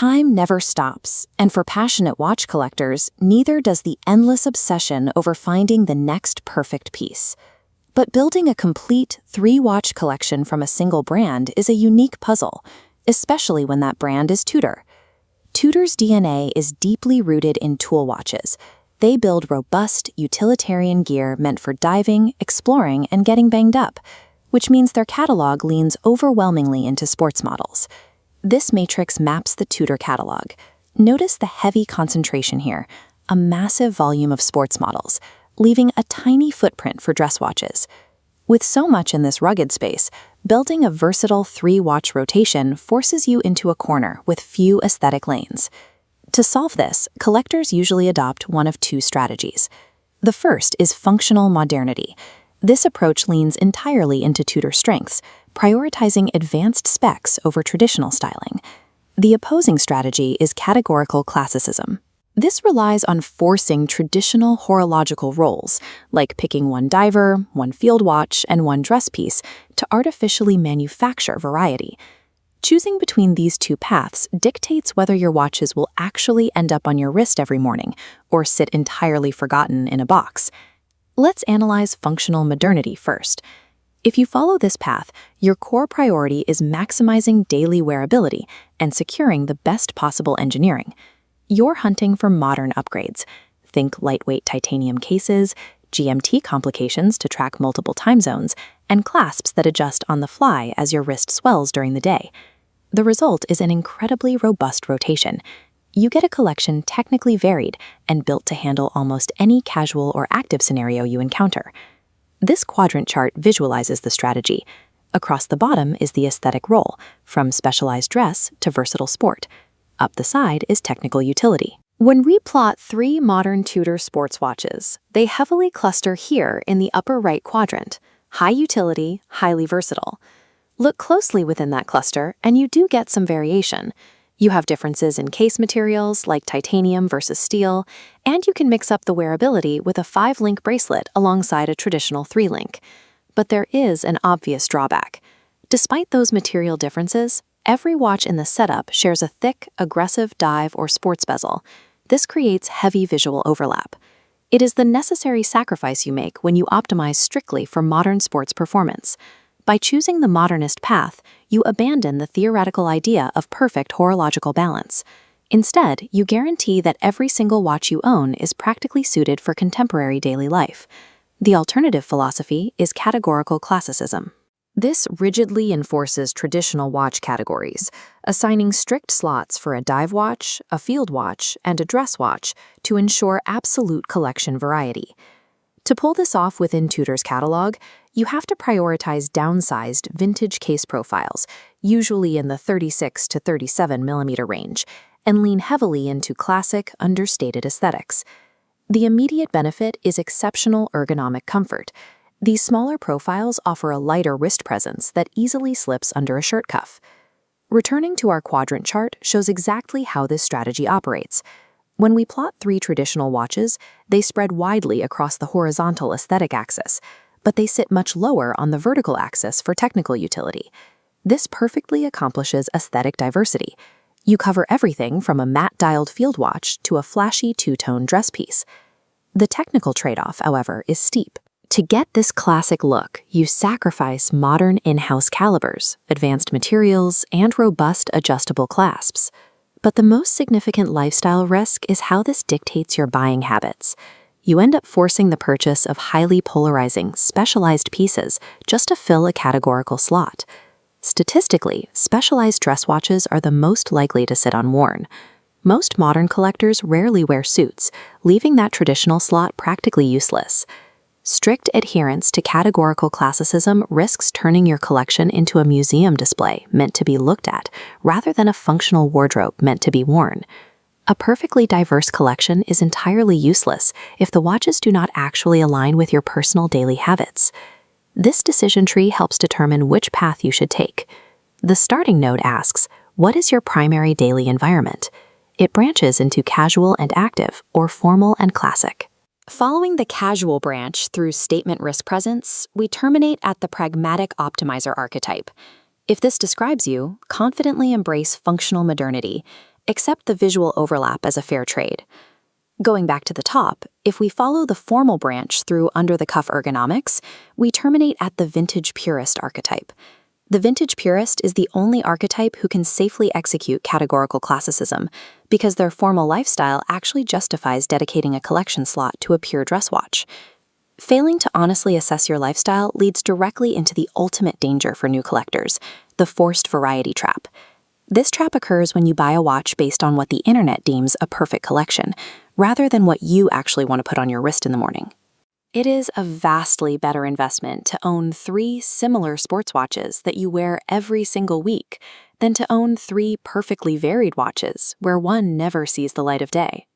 Time never stops, and for passionate watch collectors, neither does the endless obsession over finding the next perfect piece. But building a complete 3-watch collection from a single brand is a unique puzzle, especially when that brand is Tudor. Tudor's DNA is deeply rooted in tool watches. They build robust, utilitarian gear meant for diving, exploring, and getting banged up, which means their catalog leans overwhelmingly into sports models. This matrix maps the Tudor catalog. Notice the heavy concentration here, a massive volume of sports models, leaving a tiny footprint for dress watches. With so much in this rugged space, building a versatile 3-watch rotation forces you into a corner with few aesthetic lanes. To solve this, collectors usually adopt one of 2 strategies. The first is functional modernity. This approach leans entirely into Tudor's strengths, prioritizing advanced specs over traditional styling. The opposing strategy is categorical classicism. This relies on forcing traditional horological roles, like picking one diver, one field watch, and one dress piece, to artificially manufacture variety. Choosing between these 2 paths dictates whether your watches will actually end up on your wrist every morning or sit entirely forgotten in a box. Let's analyze functional modernity first. If you follow this path, your core priority is maximizing daily wearability and securing the best possible engineering. You're hunting for modern upgrades. Think lightweight titanium cases, GMT complications to track multiple time zones, and clasps that adjust on the fly as your wrist swells during the day. The result is an incredibly robust rotation. You get a collection technically varied and built to handle almost any casual or active scenario you encounter. This quadrant chart visualizes the strategy. Across the bottom is the aesthetic role, from specialized dress to versatile sport. Up the side is technical utility. When we plot 3 modern Tudor sports watches, they heavily cluster here in the upper right quadrant: high utility, highly versatile. Look closely within that cluster, and you do get some variation. You have differences in case materials, like titanium versus steel, and you can mix up the wearability with a 5-link bracelet alongside a traditional 3-link. But there is an obvious drawback. Despite those material differences, every watch in the setup shares a thick, aggressive dive or sports bezel. This creates heavy visual overlap. It is the necessary sacrifice you make when you optimize strictly for modern sports performance. By choosing the modernist path, you abandon the theoretical idea of perfect horological balance. Instead, you guarantee that every single watch you own is practically suited for contemporary daily life. The alternative philosophy is categorical classicism. This rigidly enforces traditional watch categories, assigning strict slots for a dive watch, a field watch, and a dress watch to ensure absolute collection variety. To pull this off within Tudor's catalog, you have to prioritize downsized vintage case profiles, usually in the 36 to 37 millimeter range, and lean heavily into classic, understated aesthetics. The immediate benefit is exceptional ergonomic comfort. These smaller profiles offer a lighter wrist presence that easily slips under a shirt cuff. Returning to our quadrant chart shows exactly how this strategy operates. When we plot 3 traditional watches, they spread widely across the horizontal aesthetic axis, but they sit much lower on the vertical axis for technical utility. This perfectly accomplishes aesthetic diversity. You cover everything from a matte-dialed field watch to a flashy 2-tone dress piece. The technical trade-off, however, is steep. To get this classic look, you sacrifice modern in-house calibers, advanced materials, and robust adjustable clasps. But the most significant lifestyle risk is how this dictates your buying habits. You end up forcing the purchase of highly polarizing, specialized pieces just to fill a categorical slot. Statistically, specialized dress watches are the most likely to sit unworn. Most modern collectors rarely wear suits, leaving that traditional slot practically useless. Strict adherence to categorical classicism risks turning your collection into a museum display meant to be looked at, rather than a functional wardrobe meant to be worn. A perfectly diverse collection is entirely useless if the watches do not actually align with your personal daily habits. This decision tree helps determine which path you should take. The starting node asks, what is your primary daily environment? It branches into casual and active, or formal and classic. Following the casual branch through statement risk presence, we terminate at the pragmatic optimizer archetype. If this describes you, confidently embrace functional modernity Accept the visual overlap as a fair trade. Going back to the top, if we follow the formal branch through under-the-cuff ergonomics, we terminate at the vintage purist archetype. The vintage purist is the only archetype who can safely execute categorical classicism, because their formal lifestyle actually justifies dedicating a collection slot to a pure dress watch. Failing to honestly assess your lifestyle leads directly into the ultimate danger for new collectors, the forced variety trap. This trap occurs when you buy a watch based on what the internet deems a perfect collection, rather than what you actually want to put on your wrist in the morning. It is a vastly better investment to own 3 similar sports watches that you wear every single week than to own 3 perfectly varied watches where one never sees the light of day.